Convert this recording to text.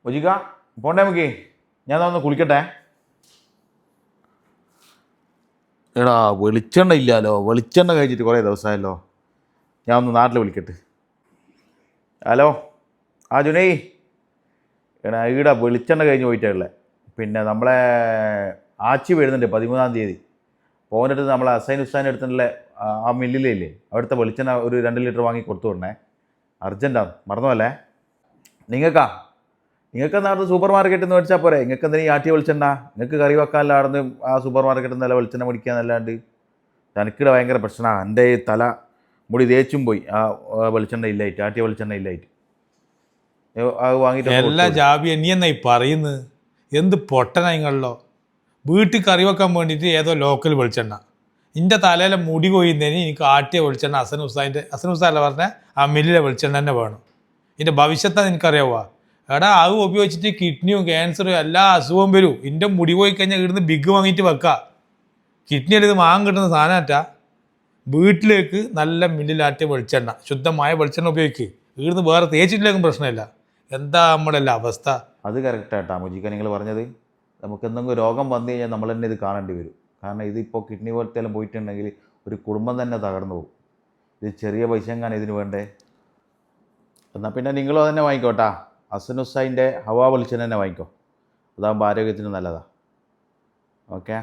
ഒജിക്ക പോണ്ടേ നമുക്ക് ഞാൻ ഒന്ന് കുളിക്കട്ടെ. എടാ വെളിച്ചെണ്ണ ഇല്ലല്ലോ, വെളിച്ചെണ്ണ കഴിച്ചിട്ട് കുറേ ദിവസമായല്ലോ. ഞാൻ ഒന്ന് നാട്ടിൽ വിളിക്കട്ടെ. ഹലോ ആ ജുനൈ, എടാ ഈടാ വെളിച്ചെണ്ണ കഴിഞ്ഞ് പോയിട്ടുള്ളത്. പിന്നെ നമ്മളെ ആച്ചി വരുന്നുണ്ട് 13-ാം തീയതി. പോകുന്ന അടുത്ത് നമ്മളെ ഹസൈൻ ഉസ്താൻ്റെ അടുത്തുള്ള ആ മില്ലിലില്ലേ, അവിടുത്തെ വെളിച്ചെണ്ണ ഒരു 2 ലിറ്റർ വാങ്ങി കൊടുത്തു വിടണേ. അർജൻറ്റാണ്, മറന്നുമല്ലേ. നിങ്ങൾക്ക് നാട്ടിൽ സൂപ്പർ മാർക്കറ്റിൽ നിന്ന് മേടിച്ചാൽ പോരെ. നിങ്ങൾക്ക് എന്തെങ്കിലും ആട്ടിയ വെളിച്ചെണ്ണ, നിങ്ങൾക്ക് കറി വെക്കാനല്ല അവിടെ ആ സൂപ്പർ മാർക്കറ്റിൽ നിന്നല്ല വെളിച്ചെണ്ണ മേടിക്കാന്നല്ലാണ്ട്. തനിക്കിടെ ഭയങ്കര പ്രശ്നമാണ്. എൻ്റെ ഈ തല മുടി തേച്ചും പോയി ആ വെളിച്ചെണ്ണ ഇല്ലായിട്ട്, ആട്ടിയ വെളിച്ചെണ്ണ ഇല്ലായിട്ട്. അത് വാങ്ങിയിട്ട് എല്ലാ ജാബിയ നീ എന്നായി പറയുന്നത്? എന്ത് പൊട്ടനായിങ്ങളോ. വീട്ടിൽ കറി വെക്കാൻ വേണ്ടിയിട്ട് ഏതോ ലോക്കൽ വെളിച്ചെണ്ണ, എൻ്റെ തലയിലെ മുടി കൊയ്യുന്നതിന് എനിക്ക് ആട്ടിയ വെളിച്ചെണ്ണ ഹസൻ ഉസ്താദല്ല പറഞ്ഞ ആ മില്ലിലെ വെളിച്ചെണ്ണ തന്നെ വേണം. ഇതിൻ്റെ ഭവിഷ്യത്താണ് എനിക്കറിയാവുക. എടാ അത് ഉപയോഗിച്ചിട്ട് കിഡ്നിയും ക്യാൻസറും എല്ലാ അസുഖവും വരും. എൻ്റെ മുടി പോയി കഴിഞ്ഞാൽ ഇവിടുന്ന് ബിഗ് വാങ്ങിയിട്ട് വെക്കാം. കിഡ്നിയിൽ ഇത് വാങ്ങാൻ കിട്ടുന്ന സാധനമാറ്റാ. വീട്ടിലേക്ക് നല്ല മില്ലിലാട്ടിയ വെളിച്ചെണ്ണ, ശുദ്ധമായ വെളിച്ചെണ്ണ ഉപയോഗിക്കുക. ഇവിടുന്ന് വേറെ തേച്ചിട്ടിലേക്കും പ്രശ്നമില്ല. എന്താ നമ്മുടെ അവസ്ഥ? അത് കറക്റ്റായിട്ടാ മുജിക്ക നിങ്ങൾ പറഞ്ഞത്. നമുക്ക് എന്തെങ്കിലും രോഗം വന്നു കഴിഞ്ഞാൽ നമ്മൾ തന്നെ ഇത് കാണേണ്ടി വരും. കാരണം ഇതിപ്പോൾ കിഡ്നി പോലത്തെ എല്ലാം പോയിട്ടുണ്ടെങ്കിൽ ഒരു കുടുംബം തന്നെ തകർന്നു പോകും. ഇത് ചെറിയ പൈസ എങ്ങാനും ഇതിന് വേണ്ടേ. എന്നാൽ പിന്നെ നിങ്ങളും തന്നെ വാങ്ങിക്കോട്ടാ. ഹസൻ ഉസ്താദിൻ്റെ ഹവാ വെളിച്ചെണ്ണ തന്നെ വാങ്ങിക്കോ. അതാകുമ്പോൾ ആരോഗ്യത്തിന് നല്ലതാണ്. ഓക്കെ.